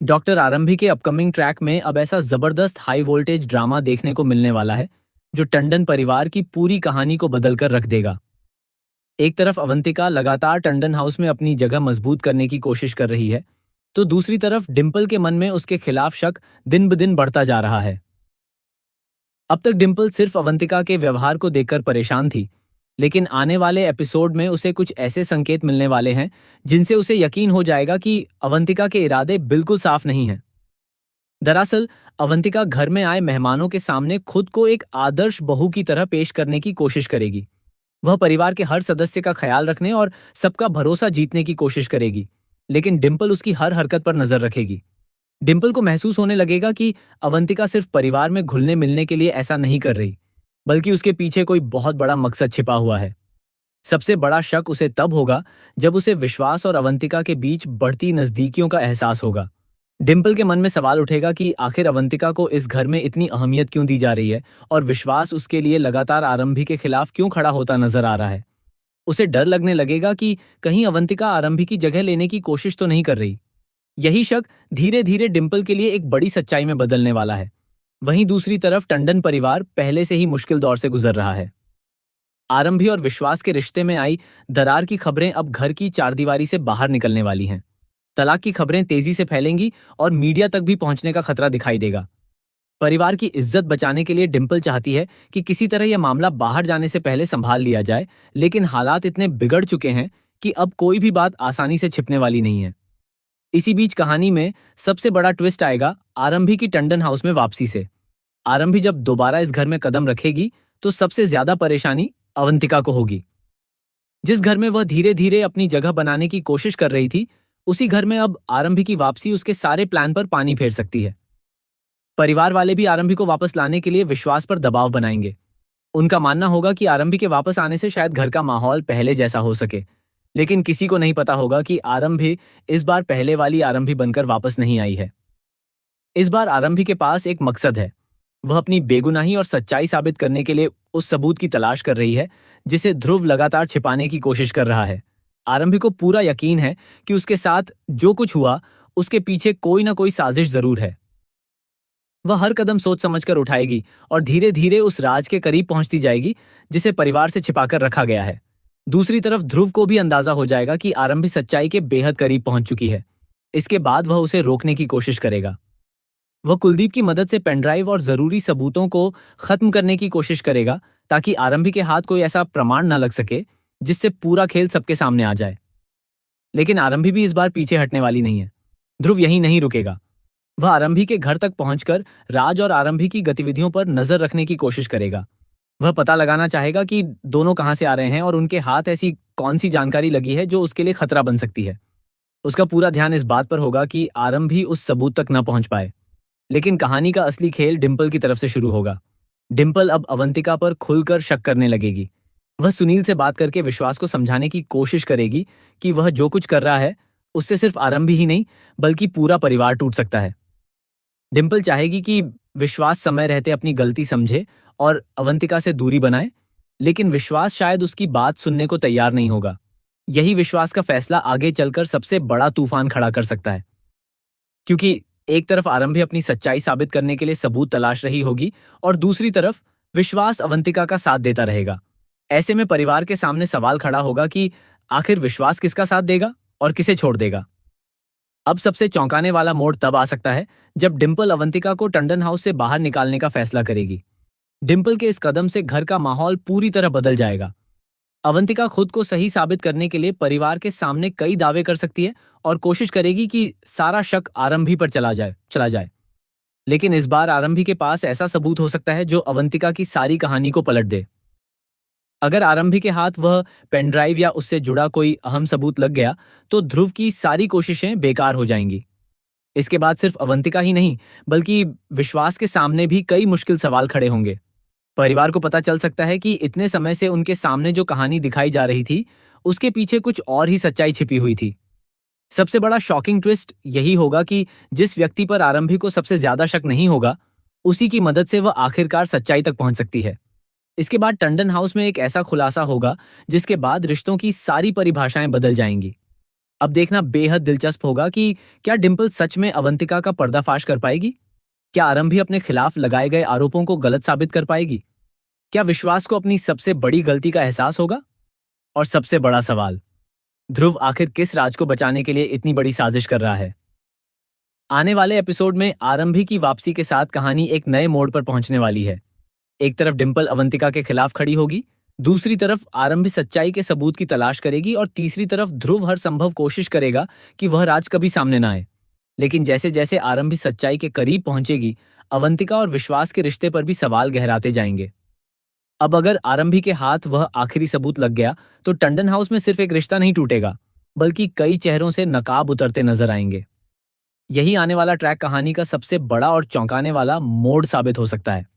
Doctor आरंभी के upcoming track में अब ऐसा जबरदस्त हाई वोल्टेज ड्रामा देखने को मिलने वाला है जो टंडन परिवार की पूरी कहानी को बदलकर रख देगा। एक तरफ अवंतिका लगातार टंडन हाउस में अपनी जगह मजबूत करने की कोशिश कर रही है, तो दूसरी तरफ डिंपल के मन में उसके खिलाफ शक दिन ब दिन बढ़ता जा रहा है। अब तक डिंपल सिर्फ अवंतिका के व्यवहार को देखकर परेशान थी, लेकिन आने वाले एपिसोड में उसे कुछ ऐसे संकेत मिलने वाले हैं जिनसे उसे यकीन हो जाएगा कि अवंतिका के इरादे बिल्कुल साफ नहीं हैं। दरअसल अवंतिका घर में आए मेहमानों के सामने खुद को एक आदर्श बहू की तरह पेश करने की कोशिश करेगी। वह परिवार के हर सदस्य का ख्याल रखने और सबका भरोसा जीतने की कोशिश करेगी, लेकिन डिंपल उसकी हर हरकत पर नजर रखेगी। डिंपल को महसूस होने लगेगा कि अवंतिका सिर्फ परिवार में घुलने मिलने के लिए ऐसा नहीं कर रही, बल्कि उसके पीछे कोई बहुत बड़ा मकसद छिपा हुआ है। सबसे बड़ा शक उसे तब होगा जब उसे विश्वास और अवंतिका के बीच बढ़ती नजदीकियों का एहसास होगा। डिंपल के मन में सवाल उठेगा कि आखिर अवंतिका को इस घर में इतनी अहमियत क्यों दी जा रही है और विश्वास उसके लिए लगातार आरंभी के खिलाफ क्यों खड़ा होता नजर आ रहा है। उसे डर लगने लगेगा कि कहीं अवंतिका आरंभी की जगह लेने की कोशिश तो नहीं कर रही। यही शक धीरे धीरे डिंपल के लिए एक बड़ी सच्चाई में बदलने वाला है। वहीं दूसरी तरफ टंडन परिवार पहले से ही मुश्किल दौर से गुजर रहा है। आरंभी और विश्वास के रिश्ते में आई दरार की खबरें अब घर की चारदीवारी से बाहर निकलने वाली हैं। तलाक की खबरें तेजी से फैलेंगी और मीडिया तक भी पहुंचने का खतरा दिखाई देगा। परिवार की इज्जत बचाने के लिए डिंपल चाहती है कि किसी तरह यह मामला बाहर जाने से पहले संभाल लिया जाए, लेकिन हालात इतने बिगड़ चुके हैं कि अब कोई भी बात आसानी से छिपने वाली नहीं है। इसी बीच कहानी में सबसे बड़ा ट्विस्ट आएगा आरंभी की टंडन हाउस में वापसी से। आरंभी जब दोबारा इस घर में कदम रखेगी तो सबसे ज्यादा परेशानी अवंतिका को होगी। जिस घर में वह धीरे धीरे अपनी जगह बनाने की कोशिश कर रही थी, उसी घर में अब आरंभी की वापसी उसके सारे प्लान पर पानी फेर सकती है। परिवार वाले भी आरंभी को वापस लाने के लिए विश्वास पर दबाव बनाएंगे। उनका मानना होगा कि आरंभी के वापस आने से शायद घर का माहौल पहले जैसा हो सके, लेकिन किसी को नहीं पता होगा कि आरंभी इस बार पहले वाली आरंभी बनकर वापस नहीं आई है। इस बार आरंभी के पास एक मकसद है। वह अपनी बेगुनाही और सच्चाई साबित करने के लिए उस सबूत की तलाश कर रही है जिसे ध्रुव लगातार छिपाने की कोशिश कर रहा है। आरंभी को पूरा यकीन है कि उसके साथ जो कुछ हुआ उसके पीछे कोई ना कोई साजिश जरूर है। वह हर कदम सोच समझकर उठाएगी और धीरे धीरे उस राज के करीब पहुंचती जाएगी जिसे परिवार से छिपाकर रखा गया है। दूसरी तरफ ध्रुव को भी अंदाजा हो जाएगा कि आरंभी सच्चाई के बेहद करीब पहुंच चुकी है। इसके बाद वह उसे रोकने की कोशिश करेगा। वह कुलदीप की मदद से पेनड्राइव और जरूरी सबूतों को खत्म करने की कोशिश करेगा ताकि आरंभी के हाथ कोई ऐसा प्रमाण न लग सके जिससे पूरा खेल सबके सामने आ जाए। लेकिन आरंभी भी इस बार पीछे हटने वाली नहीं है। ध्रुव यहीं नहीं रुकेगा। वह आरंभी के घर तक पहुंचकर राज और आरंभी की गतिविधियों पर नजर रखने की कोशिश करेगा। वह पता लगाना चाहेगा कि दोनों कहां से आ रहे हैं और उनके हाथ ऐसी कौन सी जानकारी लगी है जो उसके लिए खतरा बन सकती है। उसका पूरा ध्यान इस बात पर होगा कि आरंभी उस सबूत तक न पहुंच पाए। लेकिन कहानी का असली खेल डिंपल की तरफ से शुरू होगा। डिंपल अब अवंतिका पर खुलकर शक करने लगेगी। वह सुनील से बात करके विश्वास को समझाने की कोशिश करेगी कि वह जो कुछ कर रहा है उससे सिर्फ आरंभी ही नहीं बल्कि पूरा परिवार टूट सकता है। डिंपल चाहेगी कि विश्वास समय रहते अपनी गलती समझे और अवंतिका से दूरी बनाए, लेकिन विश्वास शायद उसकी बात सुनने को तैयार नहीं होगा। यही विश्वास का फैसला आगे चलकर सबसे बड़ा तूफान खड़ा कर सकता है, क्योंकि एक तरफ आरंभी अपनी सच्चाई साबित करने के लिए सबूत तलाश रही होगी और दूसरी तरफ विश्वास अवंतिका का साथ देता रहेगा। ऐसे में परिवार के सामने सवाल खड़ा होगा कि आखिर विश्वास किसका साथ देगा और किसे छोड़ देगा। अब सबसे चौंकाने वाला मोड़ तब आ सकता है जब डिंपल अवंतिका को टंडन हाउस से बाहर निकालने का फैसला करेगी। डिंपल के इस कदम से घर का माहौल पूरी तरह बदल जाएगा। अवंतिका खुद को सही साबित करने के लिए परिवार के सामने कई दावे कर सकती है और कोशिश करेगी कि सारा शक आरंभी पर चला जाए। लेकिन इस बार आरंभी के पास ऐसा सबूत हो सकता है जो अवंतिका की सारी कहानी को पलट दे। अगर आरंभी के हाथ वह पेनड्राइव या उससे जुड़ा कोई अहम सबूत लग गया तो ध्रुव की सारी कोशिशें बेकार हो जाएंगी। इसके बाद सिर्फ अवंतिका ही नहीं बल्कि विश्वास के सामने भी कई मुश्किल सवाल खड़े होंगे। परिवार को पता चल सकता है कि इतने समय से उनके सामने जो कहानी दिखाई जा रही थी उसके पीछे कुछ और ही सच्चाई छिपी हुई थी। सबसे बड़ा शॉकिंग ट्विस्ट यही होगा कि जिस व्यक्ति पर आरंभी को सबसे ज्यादा शक नहीं होगा उसी की मदद से वह आखिरकार सच्चाई तक पहुंच सकती है। इसके बाद टंडन हाउस में एक ऐसा खुलासा होगा जिसके बाद रिश्तों की सारी परिभाषाएं बदल जाएंगी। अब देखना बेहद दिलचस्प होगा कि क्या डिम्पल सच में अवंतिका का पर्दाफाश कर पाएगी? क्या आरंभी अपने खिलाफ लगाए गए आरोपों को गलत साबित कर पाएगी? क्या विश्वास को अपनी सबसे बड़ी गलती का एहसास होगा? और सबसे बड़ा सवाल, ध्रुव आखिर किस राज को बचाने के लिए इतनी बड़ी साजिश कर रहा है? आने वाले एपिसोड में आरंभी की वापसी के साथ कहानी एक नए मोड़ पर पहुंचने वाली है। एक तरफ डिम्पल अवंतिका के खिलाफ खड़ी होगी, दूसरी तरफ आरंभी सच्चाई के सबूत की तलाश करेगी और तीसरी तरफ ध्रुव हर संभव कोशिश करेगा कि वह राज कभी सामने ना आए। लेकिन जैसे जैसे आरंभी सच्चाई के करीब पहुंचेगी, अवंतिका और विश्वास के रिश्ते पर भी सवाल गहराते जाएंगे। अब अगर आरंभी के हाथ वह आखिरी सबूत लग गया, तो टंडन हाउस में सिर्फ एक रिश्ता नहीं टूटेगा, बल्कि कई चेहरों से नकाब उतरते नजर आएंगे। यही आने वाला ट्रैक कहानी का सबसे बड़ा और चौंकाने वाला मोड़ साबित हो सकता है।